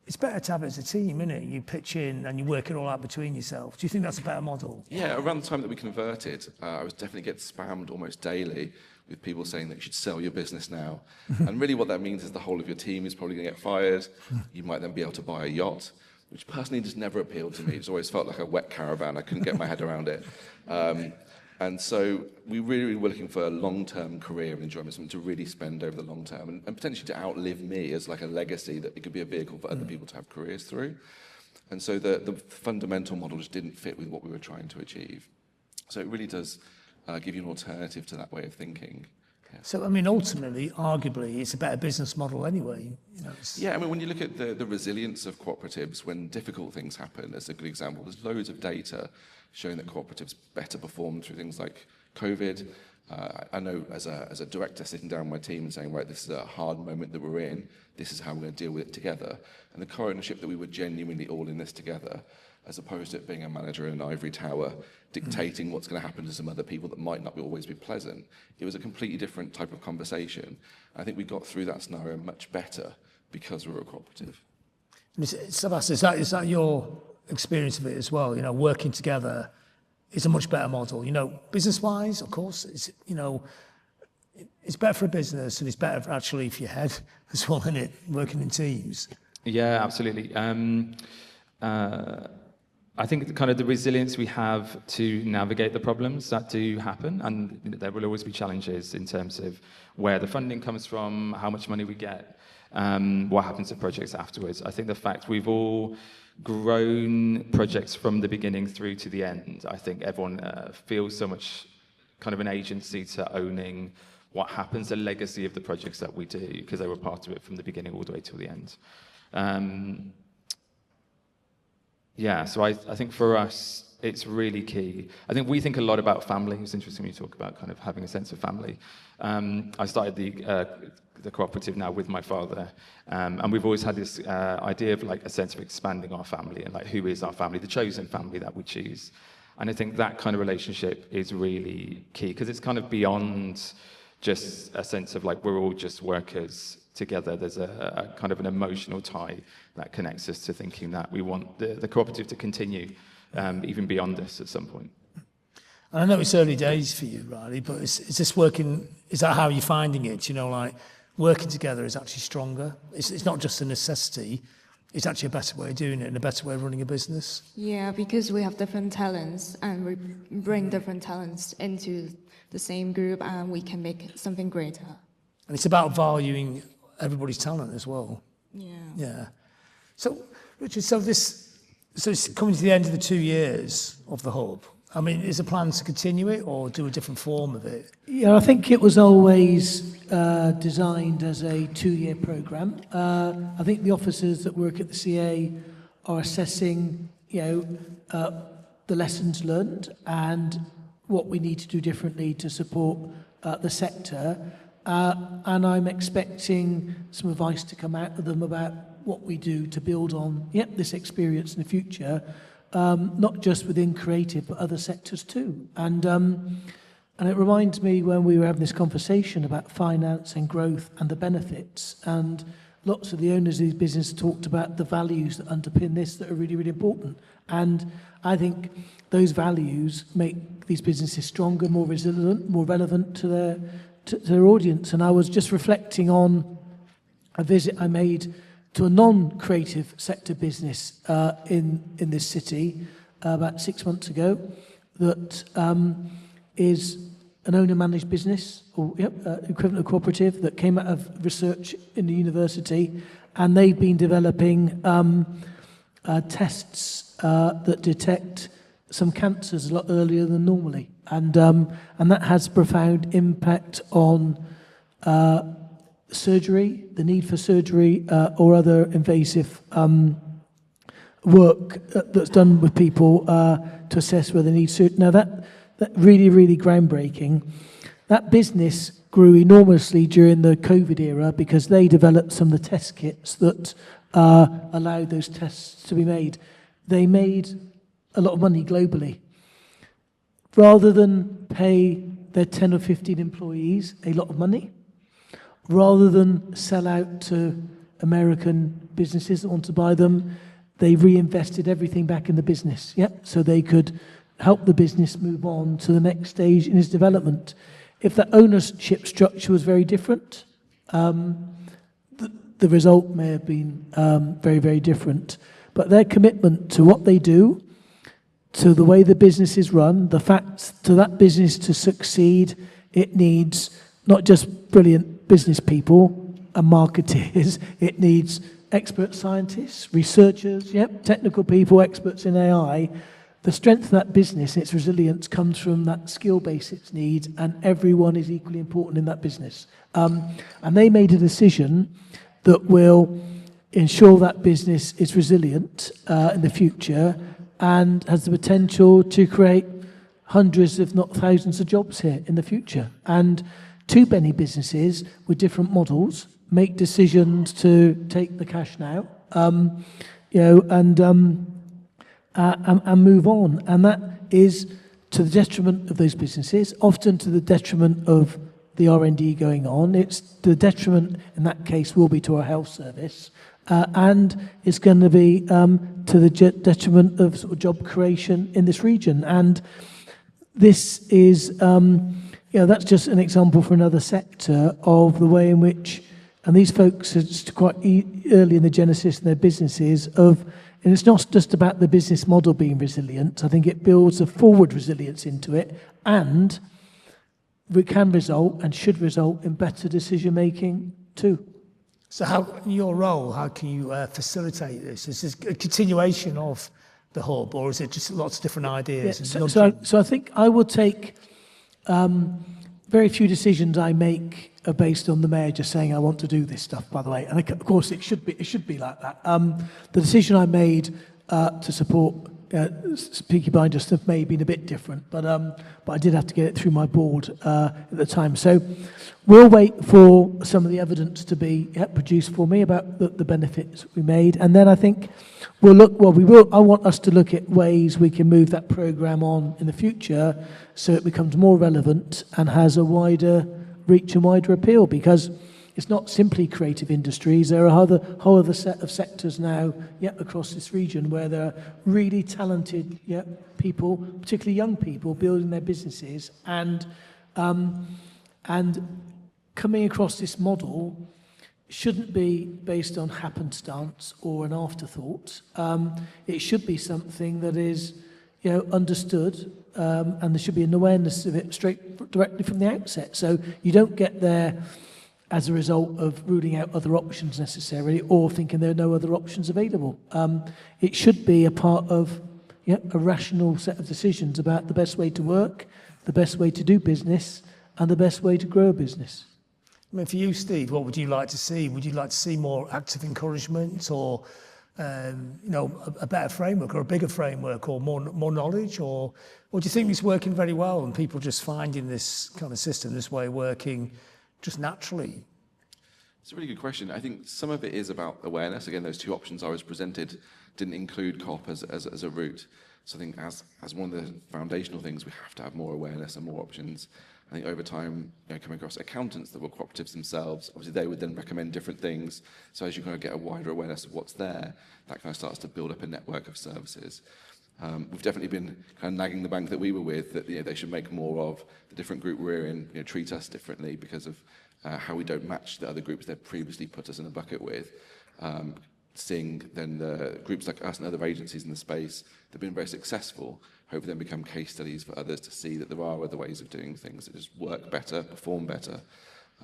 It's better to have it as a team, isn't it? You pitch in and you work it all out between yourselves. Do you think that's a better model? Yeah, around the time that we converted, I was definitely getting spammed almost daily with people saying that you should sell your business now. And really what that means is the whole of your team is probably going to get fired. You might then be able to buy a yacht, which personally just never appealed to me. It's always felt like a wet caravan. I couldn't get my head around it. And so we really were looking for a long-term career of enjoyment, something to really spend over the long term and potentially to outlive me as like a legacy that it could be a vehicle for other people to have careers through. And so the fundamental model just didn't fit with what we were trying to achieve. So it really does give you an alternative to that way of thinking. Yeah. So, I mean, ultimately, arguably, it's a better business model anyway. Yeah, I mean, when you look at the resilience of cooperatives, when difficult things happen, as a good example, there's loads of data showing that cooperatives better perform through things like COVID. I know as a director sitting down with my team and saying, right, this is a hard moment that we're in, this is how we're going to deal with it together. And the co-ownership that we were genuinely all in this together, as opposed to it being a manager in an ivory tower dictating what's going to happen to some other people that might not always be pleasant. It was a completely different type of conversation. I think we got through that scenario much better because we were a cooperative. Sebas, is that your experience of it as well? Working together is a much better model. Business-wise, of course, it's better for a business and it's better actually for your head as well, isn't it? Working in teams. Yeah, absolutely. I think the resilience we have to navigate the problems that do happen, and there will always be challenges in terms of where the funding comes from, how much money we get, what happens to projects afterwards. I think the fact we've all grown projects from the beginning through to the end, I think everyone feels so much kind of an agency to owning what happens, the legacy of the projects that we do, because they were part of it from the beginning all the way till the end. Yeah, so I think for us, it's really key. I think we think a lot about family. It's interesting when you talk about kind of having a sense of family. I started the cooperative now with my father, and we've always had this idea of like a sense of expanding our family and like who is our family, the chosen family that we choose. And I think that kind of relationship is really key because it's kind of beyond just a sense of like we're all just workers together. There's a kind of an emotional tie that connects us to thinking that we want the cooperative to continue even beyond this at some point. And I know it's early days for you, Riley, but is this working, is that how you're finding it? You know, like working together is actually stronger. It's not just a necessity, it's actually a better way of doing it and a better way of running a business. Yeah, because we have different talents and we bring different talents into the same group and we can make something greater. And it's about valuing everybody's talent as well. Yeah. Yeah. So, Richard, so it's coming to the end of the 2 years of the hub. I mean, is the plan to continue it or do a different form of it? Yeah, I think it was always designed as a 2-year programme. I think the officers that work at the CA are assessing, the lessons learned and what we need to do differently to support the sector. And I'm expecting some advice to come out of them about what we do to build on this experience in the future, not just within creative, but other sectors too. And it reminds me when we were having this conversation about finance and growth and the benefits, and lots of the owners of these businesses talked about the values that underpin this that are really, really important. And I think those values make these businesses stronger, more resilient, more relevant to their audience. And I was just reflecting on a visit I made to a non-creative sector business in this city about 6 months ago that is an owner-managed business, or equivalent of cooperative, that came out of research in the university, and they've been developing tests that detect some cancers a lot earlier than normally, and that has profound impact on surgery, the need for surgery or other invasive work that's done with people to assess whether they need surgery. Now that really, really groundbreaking. That business grew enormously during the COVID era because they developed some of the test kits that allowed those tests to be made. They made a lot of money globally. Rather than pay their 10 or 15 employees a lot of money, rather than sell out to American businesses that want to buy them, they reinvested everything back in the business, so they could help the business move on to the next stage in its development. If the ownership structure was very different, the result may have been very, very different. But their commitment to what they do, to the way the business is run, the fact to that business to succeed, it needs not just brilliant business people and marketers, it needs expert scientists, researchers, technical people, experts in AI. The strength of that business, its resilience, comes from that skill base it needs, and everyone is equally important in that business. And they made a decision that will ensure that business is resilient in the future and has the potential to create hundreds, if not thousands, of jobs here in the future. And two penny businesses with different models make decisions to take the cash now, and move on. And that is to the detriment of those businesses, often to the detriment of the R&D going on. It's the detriment, in that case, will be to our health service. And it's going to be to the detriment of sort of job creation in this region. And this is, that's just an example for another sector of the way in which, and these folks are just quite early in the genesis of their businesses and it's not just about the business model being resilient. I think it builds a forward resilience into it, and it can result and should result in better decision making too. So how, in your role, how can you facilitate this? Is this a continuation of the hub, or is it just lots of different ideas? So I think I will take very few decisions I make are based on the mayor just saying I want to do this stuff, by the way. And of course it should be like that. The decision I made to support Peaky Blinders stuff may have been a bit different, but I did have to get it through my board at the time. So we'll wait for some of the evidence to be produced for me about the benefits we made, and then I think we'll look. Well, we will. I want us to look at ways we can move that program on in the future, so it becomes more relevant and has a wider reach and wider appeal, because it's not simply creative industries. There are whole other set of sectors now across this region where there are really talented people, particularly young people, building their businesses, and coming across this model shouldn't be based on happenstance or an afterthought. It should be something that is understood, and there should be an awareness of it directly from the outset. So you don't get there as a result of ruling out other options necessarily, or thinking there are no other options available. It should be a part of a rational set of decisions about the best way to work, the best way to do business, and the best way to grow a business. I mean, for you, Steve, what would you like to see? Would you like to see more active encouragement, or a better framework, or a bigger framework, or more knowledge, or do you think it's working very well and people just finding this kind of system, this way of working, just naturally? It's a really good question. I think some of it is about awareness. Again, those two options I was presented didn't include co-op as a route. So I think as one of the foundational things, we have to have more awareness and more options. I think over time, coming across accountants that were cooperatives themselves, obviously they would then recommend different things. So as you kind of get a wider awareness of what's there, that kind of starts to build up a network of services. We've definitely been kind of nagging the bank that we were with that they should make more of the different group we're in, treat us differently because of how we don't match the other groups they've previously put us in a bucket with. Seeing then the groups like us and other agencies in the space that have been very successful, hopefully then become case studies for others to see that there are other ways of doing things that just work better, perform better.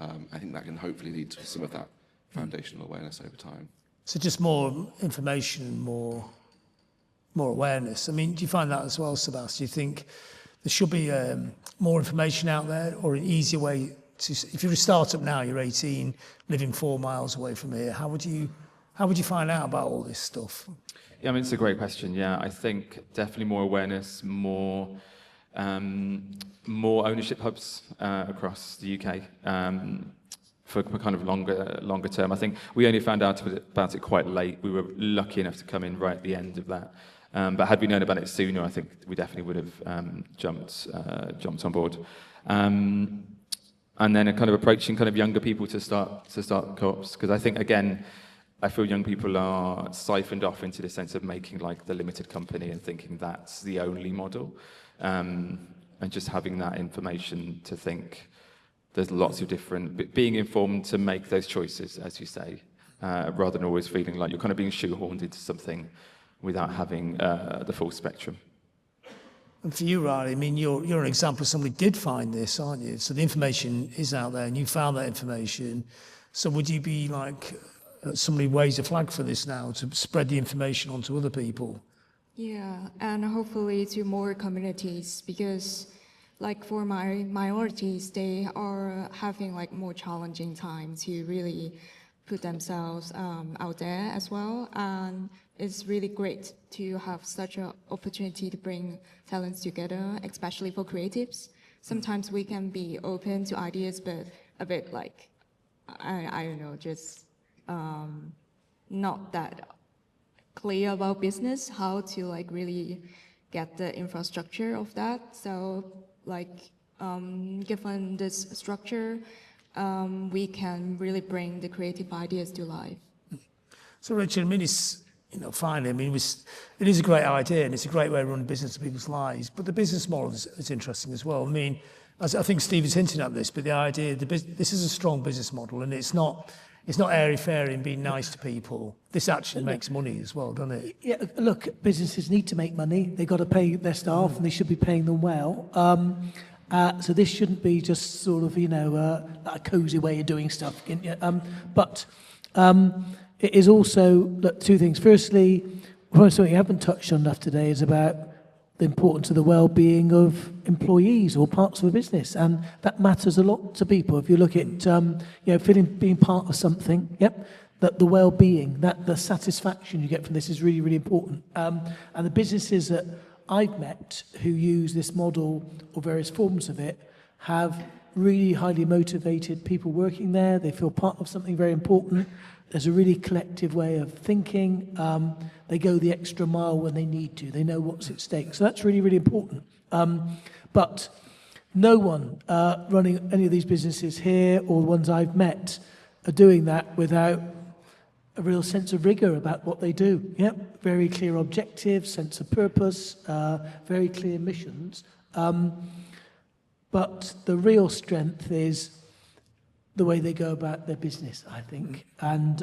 I think that can hopefully lead to some of that foundational awareness over time. So just more information, more awareness. I mean, do you find that as well, Sebas? Do you think there should be more information out there, or an easier way to, if you're a startup now, you're 18, living 4 miles away from here, how would you find out about all this stuff? Yeah, I mean, it's a great question. Yeah, I think definitely more awareness, more ownership hubs across the UK for kind of longer term. I think we only found out about it quite late. We were lucky enough to come in right at the end of that. But had we known about it sooner, I think we definitely would have jumped on board. And then kind of approaching kind of younger people to start co-ops, because I think, again, I feel young people are siphoned off into the sense of making like the limited company and thinking that's the only model, and just having that information to think there's lots of different, being informed to make those choices, as you say, rather than always feeling like you're kind of being shoehorned into something without having the full spectrum. And for you, Riley, I mean, you're an example of somebody did find this, aren't you? So the information is out there and you found that information. So would you be like, somebody waves a flag for this now to spread the information onto other people? Yeah, and hopefully to more communities, because like for my minorities, they are having like more challenging time to really put themselves out there as well. And it's really great to have such an opportunity to bring talents together, especially for creatives. Sometimes we can be open to ideas, but a bit like, I don't know, just not that clear about business, how to like really get the infrastructure of that. So like given this structure, we can really bring the creative ideas to life. So Richard, I mean, it's, finally, I mean, it is a great idea and it's a great way of running business in people's lives, but the business model is interesting as well. I mean, as I think Steve is hinting at this, but the idea, this is a strong business model, and it's not airy-fairy and being nice to people. This actually makes money as well, doesn't it? Yeah, look, businesses need to make money. They've got to pay their staff, and they should be paying them well. So this shouldn't be just sort of, a cosy way of doing stuff. But it is also, look, two things. Firstly, something you haven't touched on enough today is about the importance of the well-being of employees or parts of a business, and that matters a lot to people. If you look at, being part of something, that the well-being, that the satisfaction you get from this is really, really important. And the businesses that I've met who use this model or various forms of it have really highly motivated people working there. They feel part of something very important. There's a really collective way of thinking. They go the extra mile when they need to. They know what's at stake. So that's really, really important. But no one running any of these businesses here or the ones I've met are doing that without a real sense of rigor about what they do. Yep, very clear objectives, sense of purpose, very clear missions. But the real strength is the way they go about their business, I think, and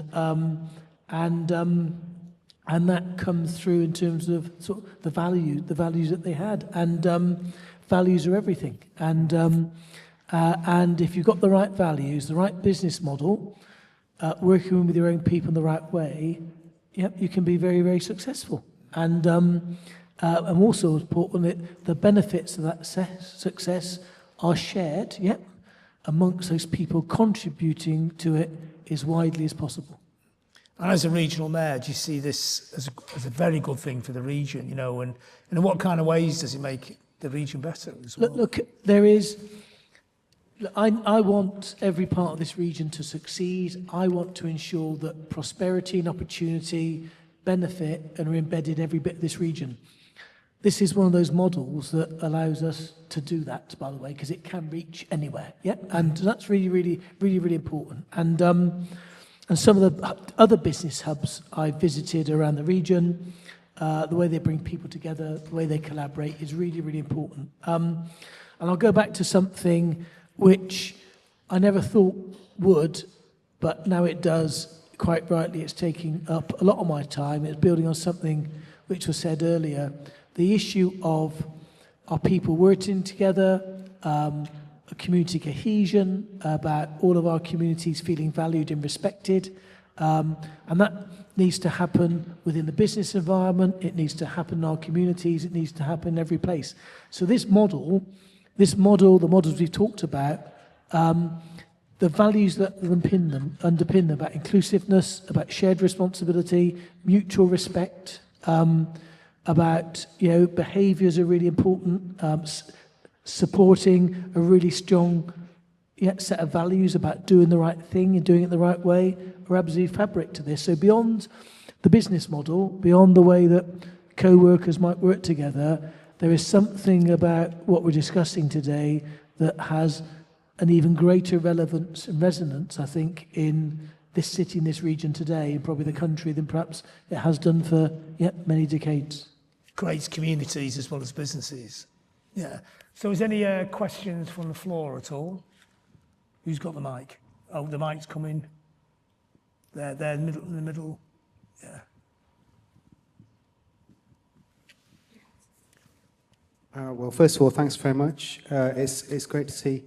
that comes through in terms of sort of the values that they had, and values are everything. And if you've got the right values, the right business model, working with your own people in the right way, yep, you can be very, very successful. And also important, the benefits of that success are shared, yep, amongst those people contributing to it as widely as possible. And as a regional mayor, do you see this as a very good thing for the region, you know, and in what kind of ways does it make the region better as well? Look, there is... I want every part of this region to succeed. I want to ensure that prosperity and opportunity benefit and are embedded in every bit of this region. This is one of those models that allows us to do that, by the way, because it can reach anywhere. Yeah, and that's really, really, really, really important. And some of the other business hubs I visited around the region, the way they bring people together, the way they collaborate is really, really important. And I'll go back to something which I never thought would, but now it does. Quite rightly, it's taking up a lot of my time. It's building on something which was said earlier. The issue of our people working together, a community cohesion, about all of our communities feeling valued and respected. And that needs to happen within the business environment. It needs to happen in our communities. It needs to happen in every place. So the models we've talked about, the values that underpin them about inclusiveness, about shared responsibility, mutual respect, about, you know, behaviours are really important, supporting a really strong set of values about doing the right thing and doing it the right way are absolutely fabric to this. So beyond the business model, beyond the way that co-workers might work together, there is something about what we're discussing today that has an even greater relevance and resonance, I think, in this city, in this region today, and probably the country, than perhaps it has done for many decades. Creates communities as well as businesses. Yeah. So is any questions from the floor at all? Who's got the mic? Oh, the mic's coming. There, in the middle. Yeah. Well, first of all, thanks very much. It's great to see.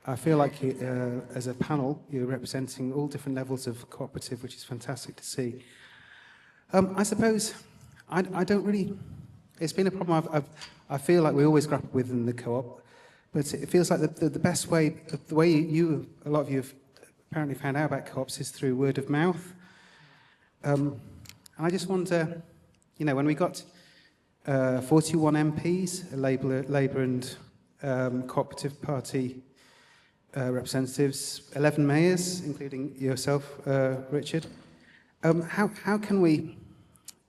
I feel like as a panel, you're representing all different levels of cooperative, which is fantastic to see. I suppose I don't really. It's been a problem I feel like we always grapple with in the co-op, but it feels like the best way, the way a lot of you have apparently found out about co-ops is through word of mouth. And I just wonder, you know, when we got 41 MPs, Labour and Cooperative Party representatives, 11 mayors, including yourself, Richard. How can we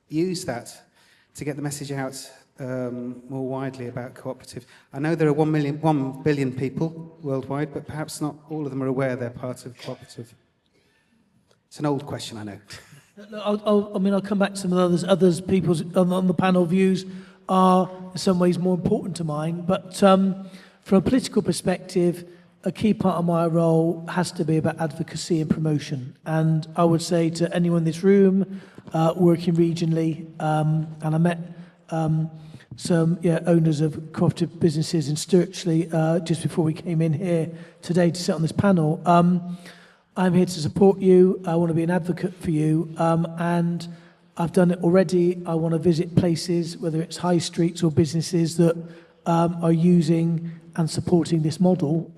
use that to get the message out more widely about cooperative? I know there are 1 billion people worldwide, but perhaps not all of them are aware they're part of cooperative. It's an old question, I know. I'll come back to some of the others people's on the panel views are in some ways more important to mine, but from a political perspective, a key part of my role has to be about advocacy and promotion. And I would say to anyone in this room working regionally, and I met some owners of cooperative businesses in Sturchley just before we came in here today to sit on this panel. I'm here to support you. I want to be an advocate for you, and I've done it already. I want to visit places, whether it's high streets or businesses that are using and supporting this model.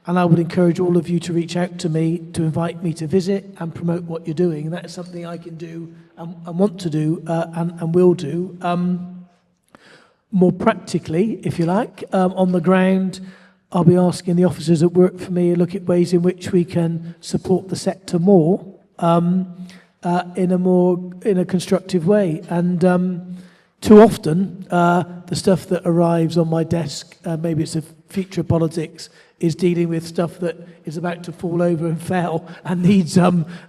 And I would encourage all of you to reach out to me to invite me to visit and promote what you're doing. And that is something I can do and want to do and will do. More practically, if you like, on the ground, I'll be asking the officers that work for me to look at ways in which we can support the sector more in a constructive way. And too often, the stuff that arrives on my desk, maybe it's a future of politics, is dealing with stuff that is about to fall over and fail and needs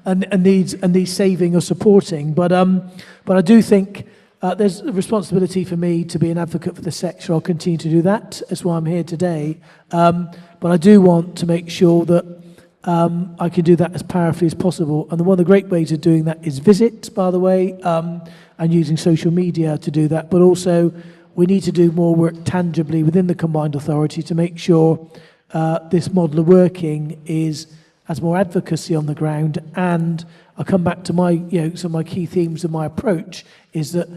needs saving or supporting. But I do think there's a responsibility for me to be an advocate for the sector. I'll continue to do that. That's why I'm here today. But I do want to make sure that I can do that as powerfully as possible. And one of the great ways of doing that is visits, by the way, and using social media to do that. But also, we need to do more work tangibly within the combined authority to make sure this model of working has more advocacy on the ground. And I'll come back to some of my key themes of my approach is that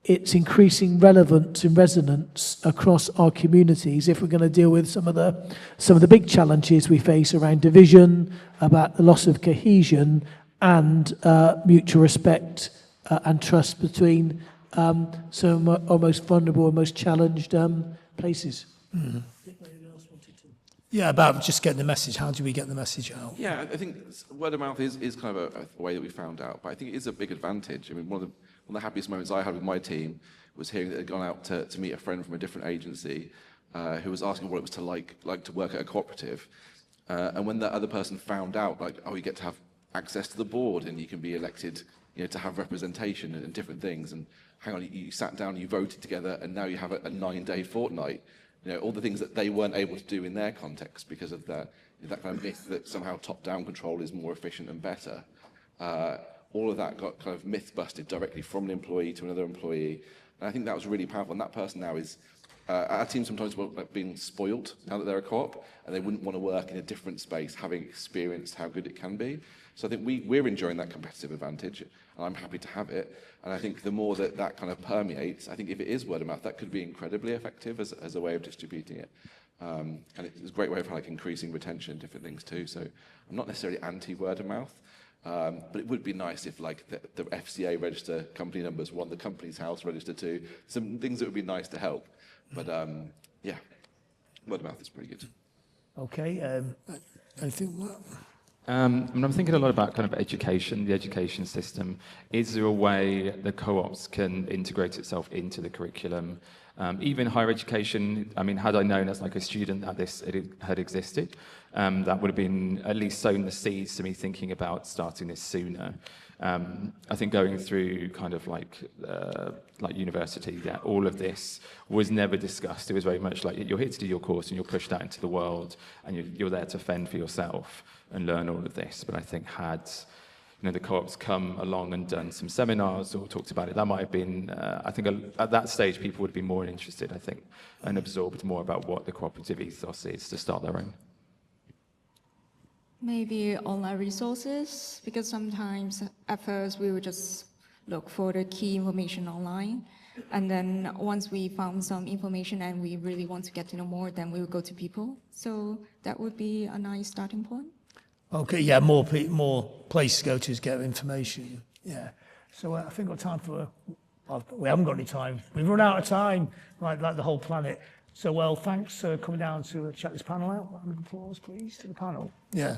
it's increasing relevance and resonance across our communities if we're going to deal with some of the big challenges we face around division, about the loss of cohesion, and mutual respect and trust between some of our most vulnerable and most challenged places. Mm-hmm. Yeah, about just getting the message. How do we get the message out? Yeah, I think word of mouth is kind of a way that we found out, but I think it is a big advantage. I mean, one of the happiest moments I had with my team was hearing that they'd gone out to meet a friend from a different agency who was asking what it was like to work at a cooperative. And when that other person found out, like, oh, you get to have access to the board and you can be elected, to have representation and different things. And hang on, you sat down, you voted together, and now you have a 9-day fortnight. All the things that they weren't able to do in their context because of that kind of myth that somehow top-down control is more efficient and better. All of that got kind of myth busted directly from an employee to another employee. And I think that was really powerful. And that person now is, our team sometimes were like being spoiled now that they're a co-op, and they wouldn't want to work in a different space, having experienced how good it can be. So I think we're enjoying that competitive advantage, and I'm happy to have it. And I think the more that kind of permeates, I think if it is word of mouth, that could be incredibly effective as a way of distributing it. And it's a great way of like increasing retention and different things too. So I'm not necessarily anti-word of mouth, but it would be nice if like the FCA register company numbers were on the company's house register too. Some things that would be nice to help. But yeah, word of mouth is pretty good. Okay, I think what? I'm thinking a lot about kind of education, the education system. Is there a way the co-ops can integrate itself into the curriculum? Even higher education, I mean, had I known as like a student that it had existed, that would have been at least sown the seeds to me thinking about starting this sooner. I think going through kind of like university, all of this was never discussed. It was very much like you're here to do your course and you're pushed out into the world and you're there to fend for yourself and learn all of this. But I think had the co-ops come along and done some seminars or talked about it, that might have been, I think at that stage people would be more interested, I think, and absorbed more about what the cooperative ethos is to start their own. Maybe online resources, because sometimes at first we would just look for the key information online. And then once we found some information and we really want to get to know more, then we would go to people. So that would be a nice starting point. Okay, yeah, more places to go to get information. Yeah. So I think we've got time for, we haven't got any time. We've run out of time, like the whole planet. So, well, thanks for coming down to check this panel out. Round of applause, please, to the panel. Yeah.